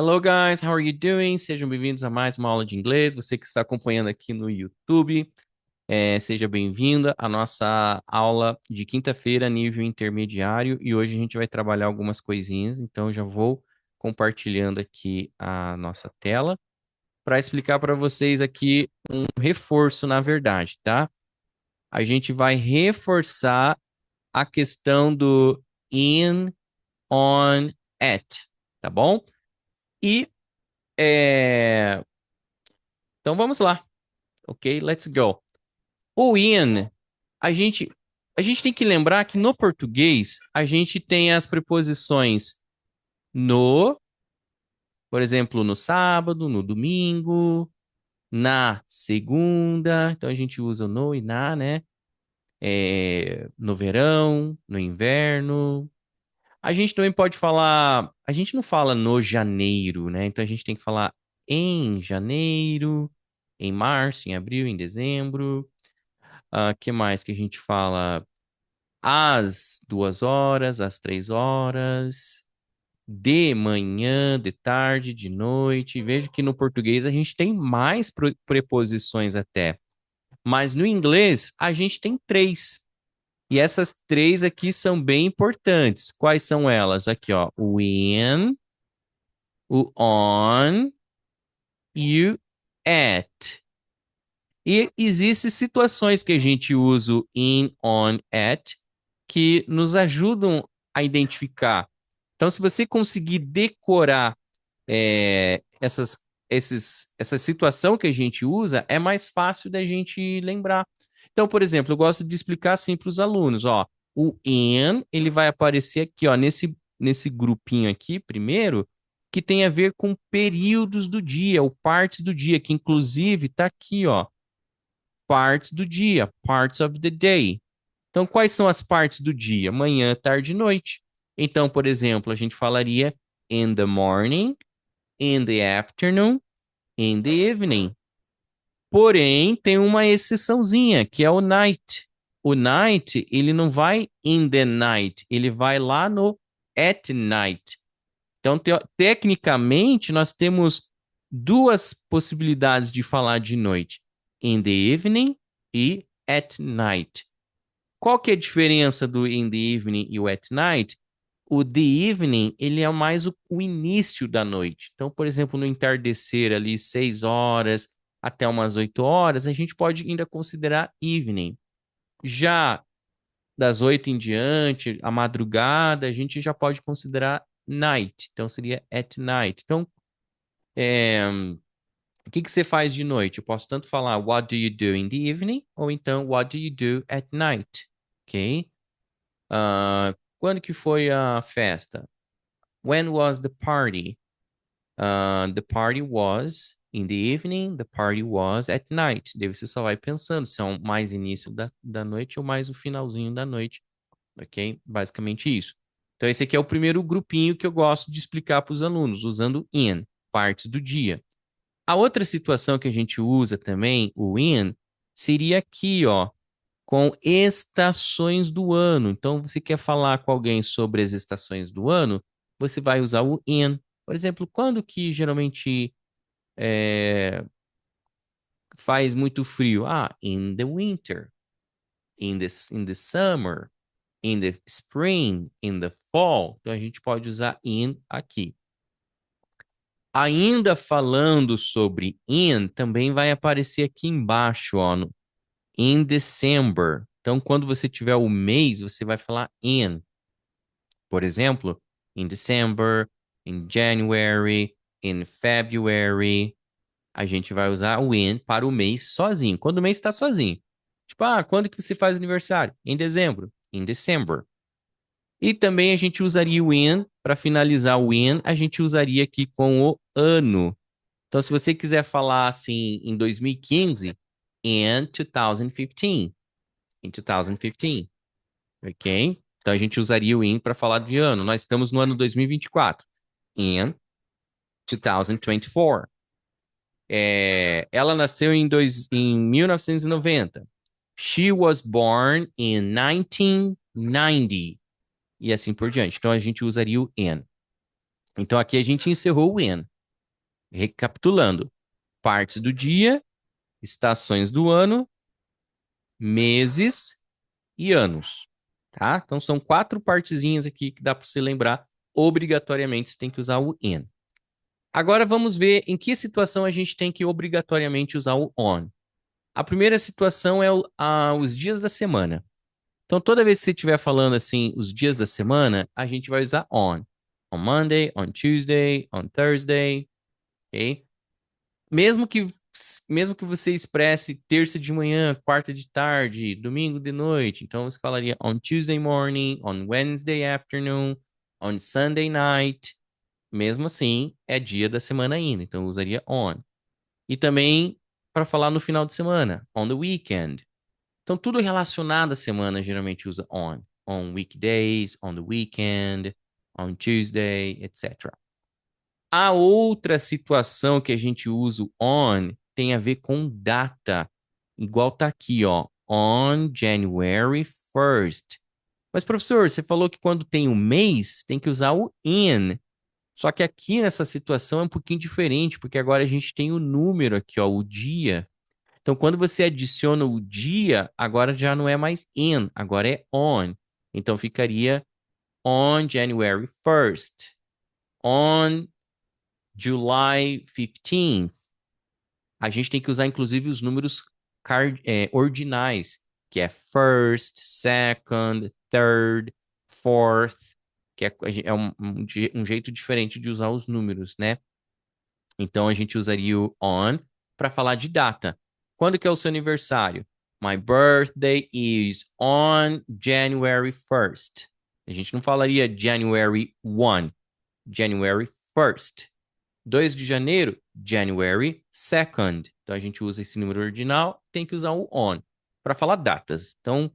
Hello, guys. How are you doing? Sejam bem-vindos a mais uma aula de inglês. Você que está acompanhando aqui no YouTube, seja bem-vinda à nossa aula de quinta-feira, nível intermediário. E hoje a gente vai trabalhar algumas coisinhas. Então, já vou compartilhando aqui a nossa tela para explicar para vocês aqui um reforço, na verdade, tá? A gente vai reforçar a questão do in, on, at, tá bom? E é, então vamos lá, ok? Let's go. O in, a gente, a gente tem que lembrar que no português a gente tem as preposições no, por exemplo, no sábado, no domingo, na segunda. Então a gente usa o no e na, né? No verão, no inverno. A gente também pode falar, a gente não fala no janeiro, né? Então a gente tem que falar em janeiro, em março, em abril, em dezembro. Que mais que a gente fala? Às 2 horas, às 3 horas, de manhã, de tarde, de noite. Veja que no português a gente tem mais preposições até. Mas no inglês a gente tem três. E essas três aqui são bem importantes. Quais são elas? Aqui, ó. O in, o on e o at. E existem situações que a gente usa o in, on, at, que nos ajudam a identificar. Então, se você conseguir decorar essa situação que a gente usa, é mais fácil da gente lembrar. Então, por exemplo, eu gosto de explicar assim para os alunos, ó, o in, ele vai aparecer aqui, ó, nesse grupinho aqui, primeiro, que tem a ver com períodos do dia, ou partes do dia, que inclusive está aqui, ó, partes do dia, parts of the day. Então, quais são as partes do dia? Manhã, tarde e noite. Então, por exemplo, a gente falaria in the morning, in the afternoon, in the evening. Porém, tem uma exceçãozinha, que é o night. O night, ele não vai in the night, ele vai lá no at night. Então, tecnicamente, nós temos duas possibilidades de falar de noite: in the evening e at night. Qual que é a diferença do in the evening e o at night? O the evening, ele é mais o início da noite. Então, por exemplo, no entardecer ali, 6 horas até umas 8 horas, a gente pode ainda considerar evening. Já das 8 em diante, a madrugada, a gente já pode considerar night. Então, seria at night. Então, o que que você faz de noite? Eu posso tanto falar what do you do in the evening, ou então what do you do at night, ok? Quando que foi a festa? When was the party? The party was in the evening, the party was at night. Daí você só vai pensando se é mais início da noite ou mais o finalzinho da noite, ok? Basicamente isso. Então, esse aqui é o primeiro grupinho que eu gosto de explicar para os alunos, usando in, partes do dia. A outra situação que a gente usa também, o in, seria aqui, ó, com estações do ano. Então, você quer falar com alguém sobre as estações do ano, você vai usar o in. Por exemplo, quando que geralmente é, faz muito frio? In the winter, in the summer, in the spring, in the fall. Então, a gente pode usar in aqui. Ainda falando sobre in, também vai aparecer aqui embaixo, ó, no in December. Então, quando você tiver o mês, você vai falar in. Por exemplo, in December, in January, in February. A gente vai usar o in para o mês sozinho, quando o mês está sozinho. Tipo, quando que você faz aniversário? Em dezembro. In December. E também a gente usaria o in, para finalizar o in, a gente usaria aqui com o ano. Então, se você quiser falar assim em 2015, in 2015. In 2015. Ok? Então a gente usaria o in para falar de ano. Nós estamos no ano 2024. In 2024. Ela nasceu em 1990. She was born in 1990. E assim por diante. Então a gente usaria o in. Então aqui a gente encerrou o in. Recapitulando, partes do dia, estações do ano, meses e anos, tá? Então são 4 partezinhas aqui que dá para você lembrar. Obrigatoriamente você tem que usar o in. Agora vamos ver em que situação a gente tem que obrigatoriamente usar o on. A primeira situação é os dias da semana. Então, toda vez que você estiver falando assim, os dias da semana, a gente vai usar on. On Monday, on Tuesday, on Thursday, ok? Mesmo que, mesmo que você expresse terça de manhã, quarta de tarde, domingo de noite, então você falaria on Tuesday morning, on Wednesday afternoon, on Sunday night. Mesmo assim, é dia da semana ainda, então eu usaria on. E também para falar no final de semana, on the weekend. Então, tudo relacionado à semana geralmente usa on. On weekdays, on the weekend, on Tuesday, etc. A outra situação que a gente usa o on tem a ver com data. Igual tá aqui, ó. On January 1st. Mas, professor, você falou que quando tem o mês, tem que usar o in. Só que aqui nessa situação é um pouquinho diferente, porque agora a gente tem o número aqui, ó, o dia. Então, quando você adiciona o dia, agora já não é mais in, agora é on. Então, ficaria on January 1st, on July 15th. A gente tem que usar, inclusive, os números ordinais, que é first, second, third, fourth, que é um jeito diferente de usar os números, né? Então, a gente usaria o on para falar de data. Quando que é o seu aniversário? My birthday is on January 1st. A gente não falaria January 1, January 1st. 2 de janeiro, January 2nd. Então, a gente usa esse número ordinal, tem que usar o on para falar datas. Então,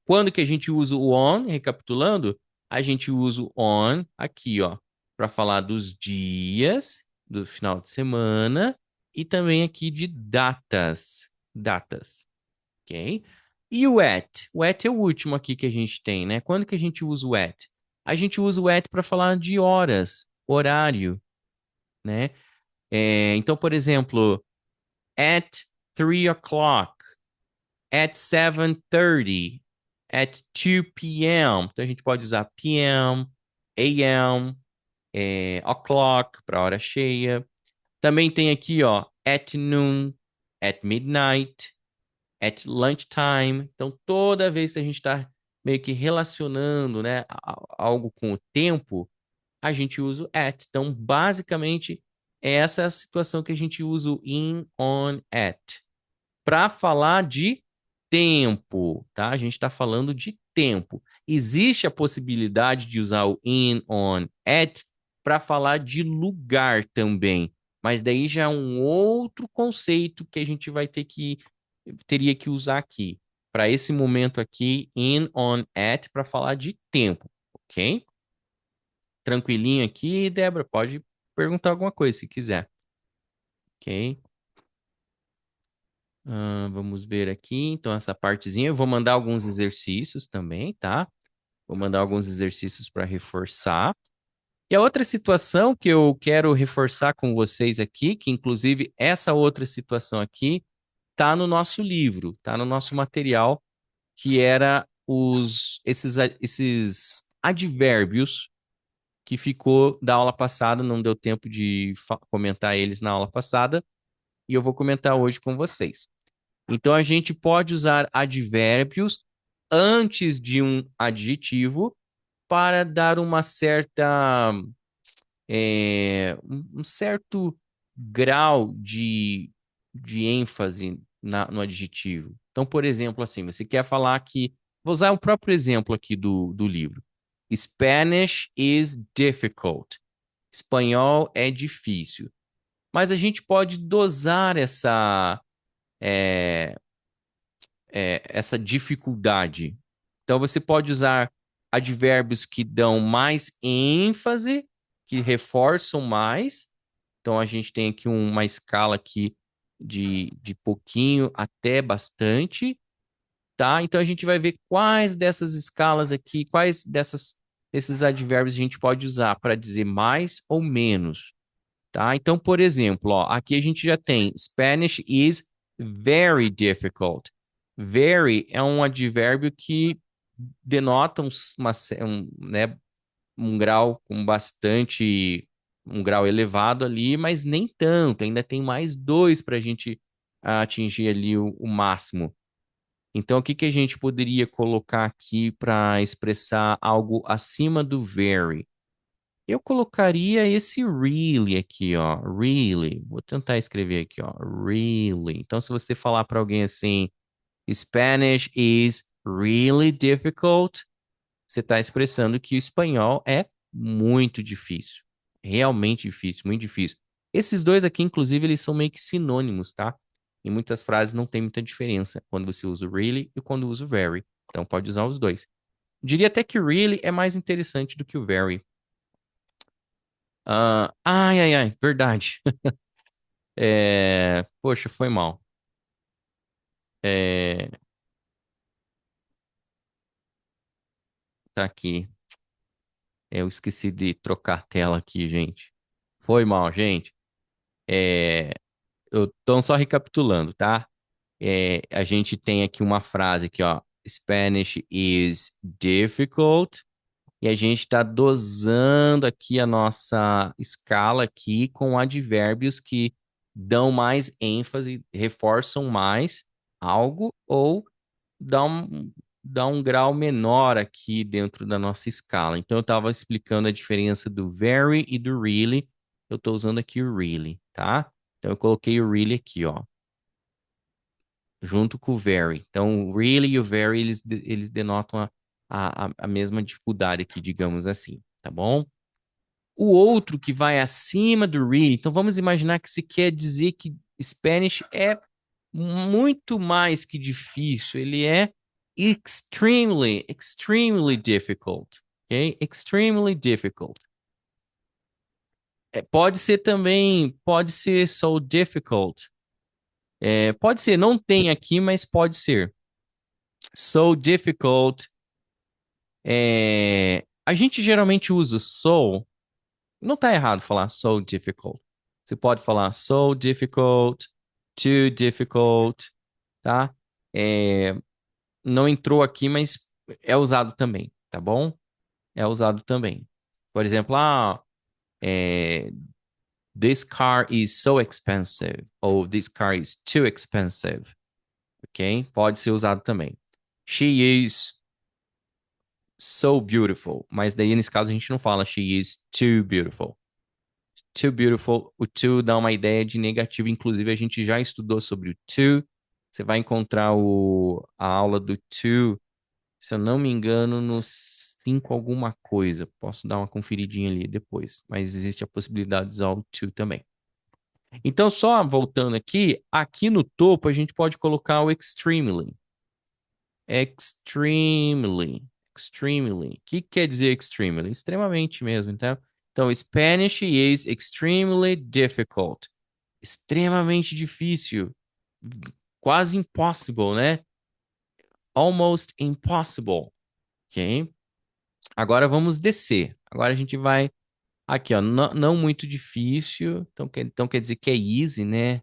quando que a gente usa o on, recapitulando, a gente usa o on aqui, ó, para falar dos dias do final de semana e também aqui de datas, ok? E o at? O at é o último aqui que a gente tem, né? Quando que a gente usa o at? A gente usa o at para falar de horas, horário, né? Então, por exemplo, at 3 o'clock, at 7:30, at 2 p.m. Então, a gente pode usar p.m., a.m., o'clock para hora cheia. Também tem aqui, ó, at noon, at midnight, at lunchtime. Então, toda vez que a gente está meio que relacionando, né, algo com o tempo, a gente usa o at. Então, basicamente, essa é a situação que a gente usa o in, on, at. Para falar de tempo, tá? A gente está falando de tempo. Existe a possibilidade de usar o in, on, at para falar de lugar também. Mas daí já é um outro conceito que a gente teria que usar aqui. Para esse momento aqui, in, on, at, para falar de tempo, ok? Tranquilinho aqui, Débora, pode perguntar alguma coisa se quiser, ok? Vamos ver aqui, então, essa partezinha. Eu vou mandar alguns exercícios também, tá? Vou mandar alguns exercícios para reforçar. E a outra situação que eu quero reforçar com vocês aqui, que inclusive essa outra situação aqui tá no nosso livro, tá no nosso material, que era esses advérbios que ficou da aula passada, não deu tempo de comentar eles na aula passada, e eu vou comentar hoje com vocês. Então, a gente pode usar advérbios antes de um adjetivo para dar uma certa, um certo grau de ênfase no adjetivo. Então, por exemplo, assim, você quer falar que. Vou usar o próprio exemplo aqui do livro. Spanish is difficult. Espanhol é difícil. Mas a gente pode dosar é, essa dificuldade. Então, você pode usar advérbios que dão mais ênfase, que reforçam mais. Então, a gente tem aqui uma escala aqui de pouquinho até bastante, tá? Então, a gente vai ver quais dessas escalas aqui, desses advérbios a gente pode usar para dizer mais ou menos. tá? Então, por exemplo, ó, aqui a gente já tem Spanish is very difficult. Very é um advérbio que denota né, um grau com bastante, um grau elevado ali, mas nem tanto. Ainda tem mais dois para a gente atingir ali o máximo. Então, o que que a gente poderia colocar aqui para expressar algo acima do very? Eu colocaria esse really aqui, ó. Really. Vou tentar escrever aqui, ó. Really. Então, se você falar para alguém assim, Spanish is really difficult, você está expressando que o espanhol é muito difícil. Realmente difícil, muito difícil. Esses dois aqui, inclusive, eles são meio que sinônimos, tá? Em muitas frases não tem muita diferença quando você usa o really e quando usa o very. Então, pode usar os dois. Diria até que o really é mais interessante do que o very. Ai, ai, ai, verdade. Poxa, foi mal. É, tá aqui. Eu esqueci de trocar a tela aqui, gente. Foi mal, gente. É, eu tô só recapitulando, tá? A gente tem aqui uma frase aqui, ó. Spanish is difficult. E a gente está dosando aqui a nossa escala aqui com advérbios que dão mais ênfase, reforçam mais algo ou dá um, dá um grau menor aqui dentro da nossa escala. Então, eu estava explicando a diferença do very e do really. Eu estou usando aqui o really, tá? Então, eu coloquei o really aqui, ó, junto com o very. Então, o really e o very, eles denotam a mesma dificuldade aqui, digamos assim, tá bom? O outro que vai acima do really, então vamos imaginar que se quer dizer que Spanish é muito mais que difícil, ele é extremely difficult, ok? Extremely difficult. Pode ser também, pode ser so difficult. Pode ser, não tem aqui, mas pode ser. So difficult. A gente geralmente usa so. Não tá errado falar so difficult. Você pode falar so difficult, too difficult, tá? É, não entrou aqui, mas é usado também, tá bom? É usado também. Por exemplo, é, this car is so expensive, ou this car is too expensive, ok? Pode ser usado também. She is so beautiful, mas daí nesse caso a gente não fala she is too beautiful. Too beautiful, o too dá uma ideia de negativo, inclusive a gente já estudou sobre o too. Você vai encontrar a aula do too, se eu não me engano, no 5 alguma coisa. Posso dar uma conferidinha ali depois, mas existe a possibilidade de usar o to também. Então, só voltando aqui no topo a gente pode colocar o extremely. Extremely. Extremely. O que quer dizer extremely? Extremamente mesmo, então. Então, Spanish is extremely difficult. Extremamente difícil. Quase impossible, né? Almost impossible. Ok? Agora vamos descer. Agora a gente vai aqui, ó, não muito difícil. Então quer dizer que é easy, né?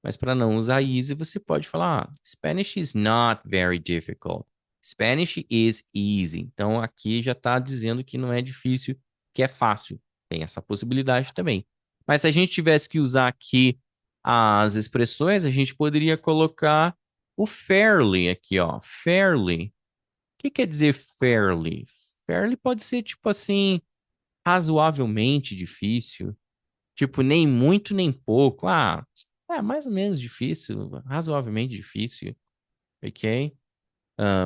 Mas para não usar easy, você pode falar, Spanish is not very difficult. Spanish is easy. Então aqui já está dizendo que não é difícil, que é fácil. Tem essa possibilidade também. Mas se a gente tivesse que usar aqui as expressões, a gente poderia colocar o fairly aqui, ó. Fairly. O que quer dizer fairly? Fairly pode ser tipo assim, razoavelmente difícil. Tipo, nem muito nem pouco. É mais ou menos difícil, razoavelmente difícil, ok?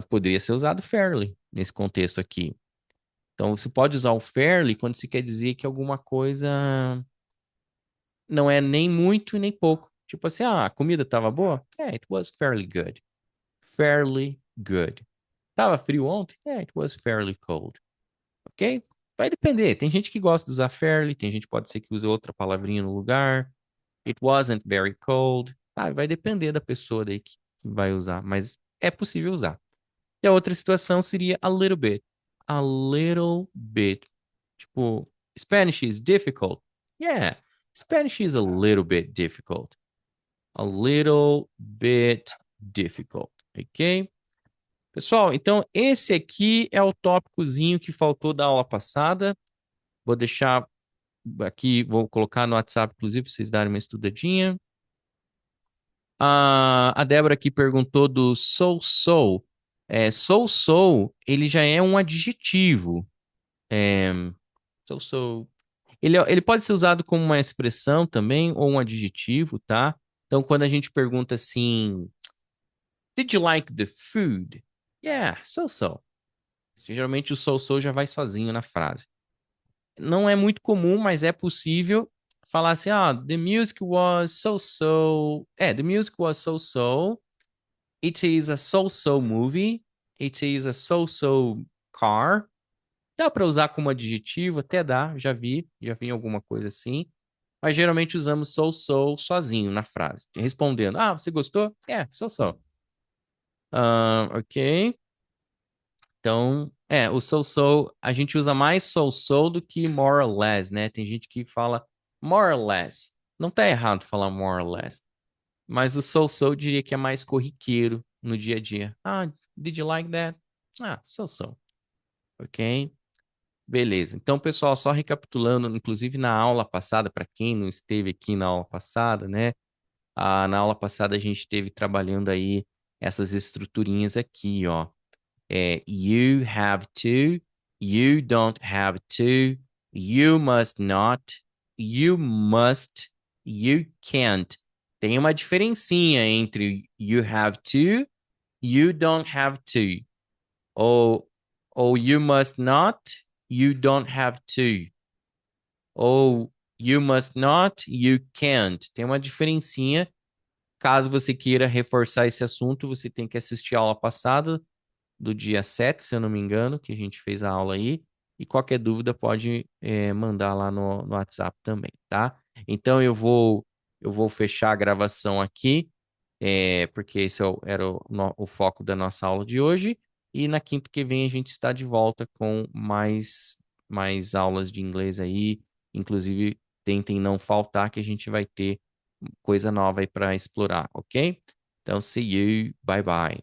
Poderia ser usado fairly nesse contexto aqui. Então, você pode usar o fairly quando se quer dizer que alguma coisa não é nem muito nem pouco. Tipo assim, a comida estava boa? Yeah, it was fairly good. Fairly good. Tava frio ontem? Yeah, it was fairly cold. Ok? Vai depender. Tem gente que gosta de usar fairly, tem gente que pode ser que use outra palavrinha no lugar. It wasn't very cold. Vai depender da pessoa daí que vai usar, mas é possível usar. E a outra situação seria a little bit. A little bit. Tipo, Spanish is difficult. Yeah. Spanish is a little bit difficult. A little bit difficult, ok? Pessoal, então esse aqui é o tópicozinho que faltou da aula passada. Vou deixar aqui, vou colocar no WhatsApp, inclusive, para vocês darem uma estudadinha. A Débora aqui perguntou do so-so. So-so, ele já é um adjetivo. É, so-so. Ele pode ser usado como uma expressão também, ou um adjetivo, tá? Então, quando a gente pergunta assim, Did you like the food? Yeah, so-so. Geralmente o so-so já vai sozinho na frase. Não é muito comum, mas é possível falar assim, the music was so-so. The music was so-so. It is a so-so movie. It is a so-so car. Dá para usar como adjetivo, até dá, já vi alguma coisa assim. Mas geralmente usamos so-so sozinho na frase, respondendo, você gostou? So-so. Ok. Então, o so-so, a gente usa mais so-so do que more or less, né? Tem gente que fala more or less. Não tá errado falar more or less. Mas o so-so eu diria que é mais corriqueiro no dia a dia. Did you like that? So-so. Ok? Beleza. Então, pessoal, só recapitulando, inclusive na aula passada, para quem não esteve aqui na aula passada, né? Na aula passada a gente esteve trabalhando aí essas estruturinhas aqui, ó. You have to, you don't have to, you must not, you must, you can't. Tem uma diferencinha entre you have to, you don't have to. Ou, ou you must not, you don't have to. Ou you must not, you can't. Tem uma diferencinha. Caso você queira reforçar esse assunto, você tem que assistir a aula passada do dia 7, se eu não me engano, que a gente fez a aula aí. E qualquer dúvida pode mandar lá no WhatsApp também, tá? Então eu vou fechar a gravação aqui, porque esse era o foco da nossa aula de hoje. E na quinta que vem a gente está de volta com mais aulas de inglês aí. Inclusive, tentem não faltar, que a gente vai ter coisa nova aí para explorar, ok? Então, see you, bye bye.